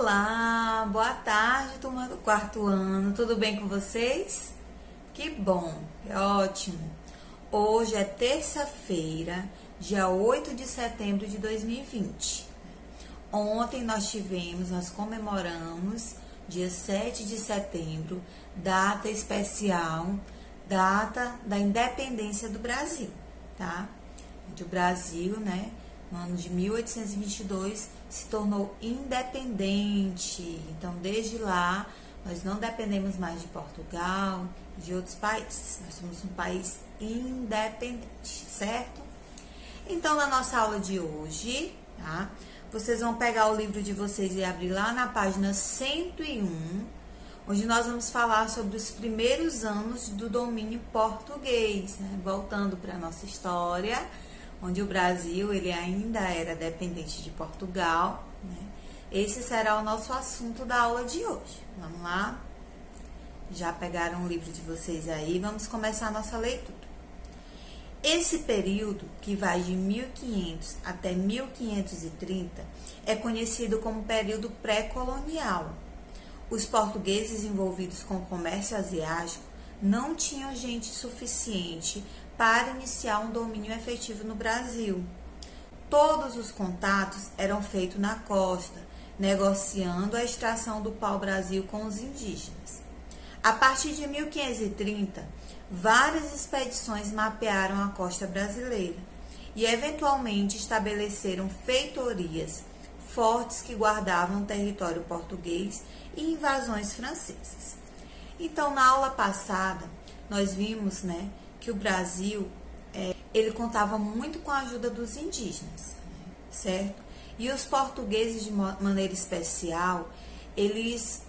Olá, boa tarde, turma do quarto ano, tudo bem com vocês? Que bom, é ótimo. Hoje é terça-feira, dia 8 de setembro de 2020. Ontem nós comemoramos, dia 7 de setembro, data especial, data da independência do Brasil, tá? O Brasil, né, no ano de 1822, se tornou independente. Então, desde lá, nós não dependemos mais de Portugal e de outros países. Nós somos um país independente, certo? Então, na nossa aula de hoje, tá? Vocês vão pegar o livro de vocês e abrir lá na página 101, onde nós vamos falar sobre os primeiros anos do domínio português, né? Voltando para a nossa história, onde o Brasil ele ainda era dependente de Portugal, né? Esse será o nosso assunto da aula de hoje. Vamos lá? Já pegaram o livro de vocês aí? Vamos começar a nossa leitura. Esse período, que vai de 1500 até 1530, é conhecido como período pré-colonial. Os portugueses envolvidos com o comércio asiático não tinham gente suficiente para iniciar um domínio efetivo no Brasil. Todos os contatos eram feitos na costa, negociando a extração do pau-brasil com os indígenas. A partir de 1530, várias expedições mapearam a costa brasileira e, eventualmente, estabeleceram feitorias fortes que guardavam o território português e invasões francesas. Então, na aula passada, nós vimos, né, que o Brasil, ele contava muito com a ajuda dos indígenas, certo? E os portugueses, de maneira especial, eles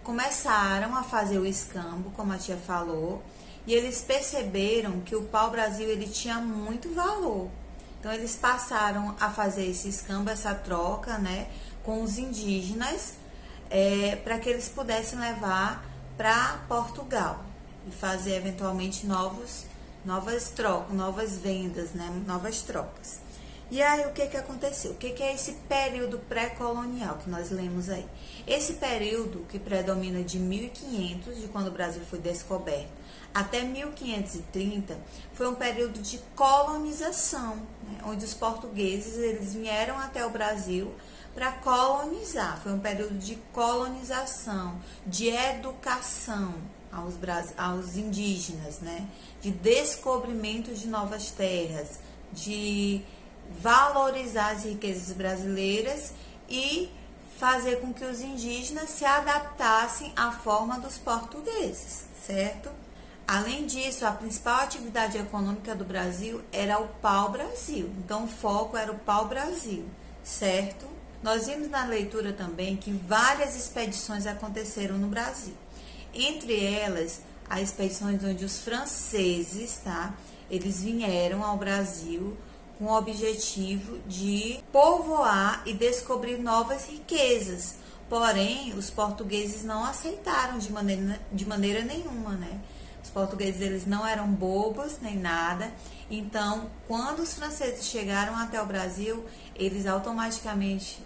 começaram a fazer o escambo, como a tia falou, e eles perceberam que o pau-brasil, ele tinha muito valor. Então, eles passaram a fazer esse escambo, essa troca, né, com os indígenas, para que eles pudessem levar para Portugal e fazer eventualmente novas trocas, novas vendas, né? Novas trocas. E aí o que aconteceu? O que é esse período pré-colonial que nós lemos aí? Esse período que predomina de 1500, de quando o Brasil foi descoberto, até 1530, foi um período de colonização, né? Onde os portugueses eles vieram até o Brasil para colonizar. Foi um período de colonização, de educação aos indígenas, né? De descobrimento de novas terras, de valorizar as riquezas brasileiras e fazer com que os indígenas se adaptassem à forma dos portugueses, certo? Além disso, a principal atividade econômica do Brasil era o pau-brasil. Então, o foco era o pau-brasil, certo? Nós vimos na leitura também que várias expedições aconteceram no Brasil. Entre elas, as expedições onde os franceses, tá? Eles vieram ao Brasil com o objetivo de povoar e descobrir novas riquezas. Porém, os portugueses não aceitaram de maneira nenhuma, né? Os portugueses, eles não eram bobos nem nada. Então, quando os franceses chegaram até o Brasil, eles automaticamente,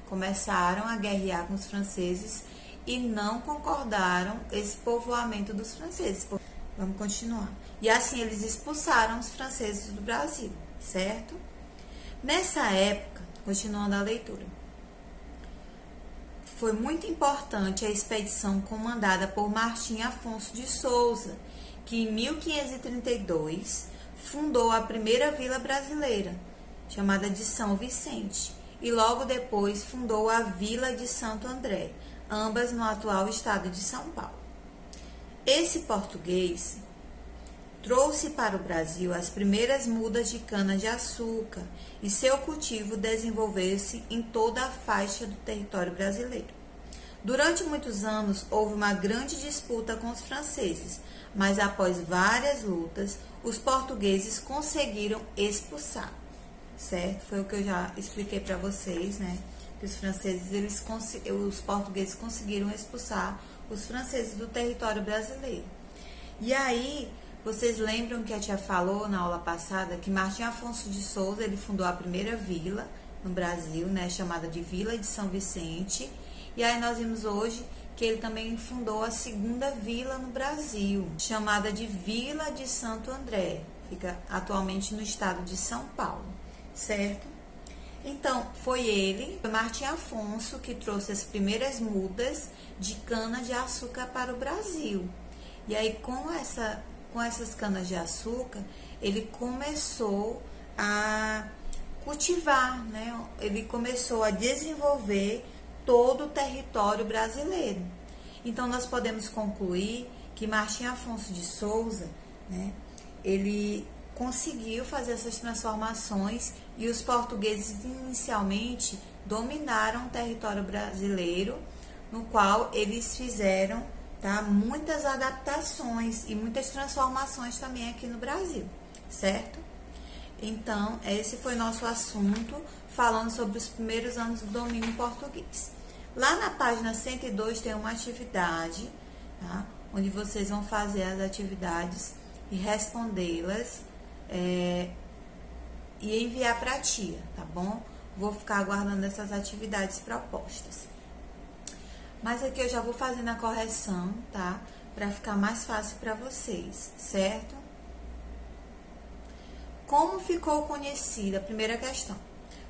começaram a guerrear com os franceses e não concordaram esse povoamento dos franceses. Vamos continuar. E assim eles expulsaram os franceses do Brasil, certo? Nessa época, continuando a leitura, foi muito importante a expedição comandada por Martim Afonso de Souza, que em 1532 fundou a primeira vila brasileira, chamada de São Vicente, e logo depois fundou a Vila de Santo André, ambas no atual estado de São Paulo. Esse português trouxe para o Brasil as primeiras mudas de cana-de-açúcar e seu cultivo desenvolveu-se em toda a faixa do território brasileiro. Durante muitos anos houve uma grande disputa com os franceses, mas após várias lutas, os portugueses conseguiram expulsá-los, certo? Foi o que eu já expliquei para vocês, né? Que os portugueses conseguiram expulsar os franceses do território brasileiro. E aí, vocês lembram que a tia falou na aula passada que Martim Afonso de Souza, ele fundou a primeira vila no Brasil, né, chamada de Vila de São Vicente, E aí nós vimos hoje que ele também fundou a segunda vila no Brasil, chamada de Vila de Santo André. Fica atualmente no estado de São Paulo, certo? Então, foi ele, Martim Afonso, que trouxe as primeiras mudas de cana-de-açúcar para o Brasil. E aí, com essas canas-de-açúcar, ele começou a cultivar, né? Ele começou a desenvolver todo o território brasileiro. Então, nós podemos concluir que Martim Afonso de Souza, né, ele conseguiu fazer essas transformações e os portugueses inicialmente dominaram o território brasileiro, no qual eles fizeram, tá, muitas adaptações e muitas transformações também aqui no Brasil, certo? Então, esse foi nosso assunto, falando sobre os primeiros anos do domínio português. Lá na página 102 tem uma atividade, tá, onde vocês vão fazer as atividades e respondê-las e enviar para a tia, tá bom? Vou ficar aguardando essas atividades propostas. Mas aqui eu já vou fazendo a correção, tá? Para ficar mais fácil para vocês, certo? Como ficou conhecida, primeira questão.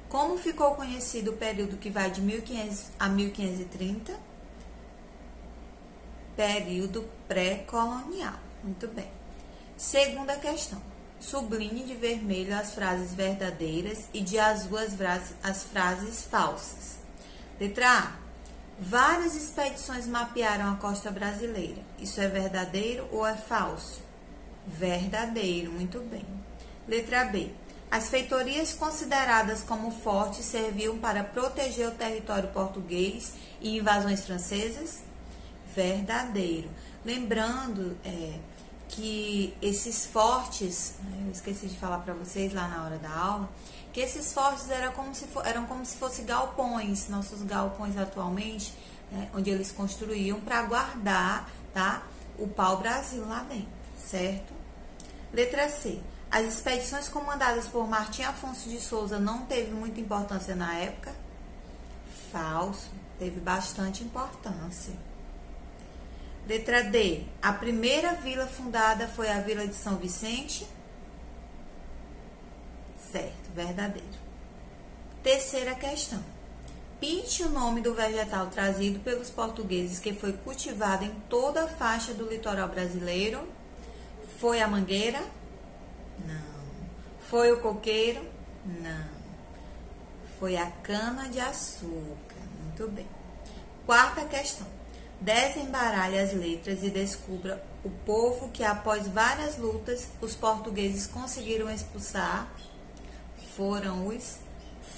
Como ficou conhecido o período que vai de 1500 a 1530? Período pré-colonial. Muito bem. Segunda questão. Sublinhe de vermelho as frases verdadeiras e de azul as frases falsas. Letra A. Várias expedições mapearam a costa brasileira. Isso é verdadeiro ou é falso? Verdadeiro, muito bem. Letra B. As feitorias consideradas como fortes serviam para proteger o território português e invasões francesas? Verdadeiro. Lembrando que esses fortes, eu esqueci de falar para vocês lá na hora da aula, que esses fortes eram como se fossem galpões, nossos galpões atualmente, né, onde eles construíam para guardar, tá, o pau-brasil lá dentro, certo? Letra C. As expedições comandadas por Martim Afonso de Souza não teve muita importância na época? Falso, teve bastante importância. Letra D. A primeira vila fundada foi a Vila de São Vicente? Certo, verdadeiro. Terceira questão. Pinte o nome do vegetal trazido pelos portugueses que foi cultivado em toda a faixa do litoral brasileiro. Foi a mangueira? Não. Foi o coqueiro? Não. Foi a cana-de-açúcar. Muito bem. Quarta questão. Desembaralhe as letras e descubra o povo que, após várias lutas, os portugueses conseguiram expulsar. Foram os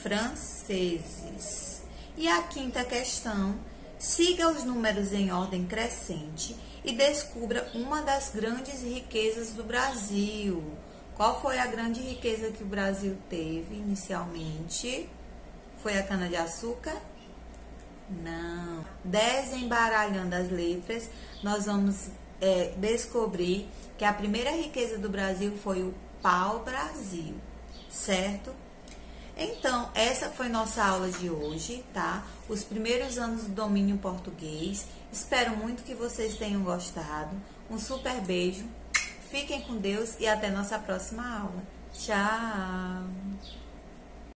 franceses. E a quinta questão. Siga os números em ordem crescente e descubra uma das grandes riquezas do Brasil. Qual foi a grande riqueza que o Brasil teve inicialmente? Foi a cana-de-açúcar? Não. Desembaralhando as letras, nós vamos descobrir que a primeira riqueza do Brasil foi o pau-brasil, certo? Então, essa foi nossa aula de hoje, tá? Os primeiros anos do domínio português. Espero muito que vocês tenham gostado. Um super beijo. Fiquem com Deus e até nossa próxima aula. Tchau!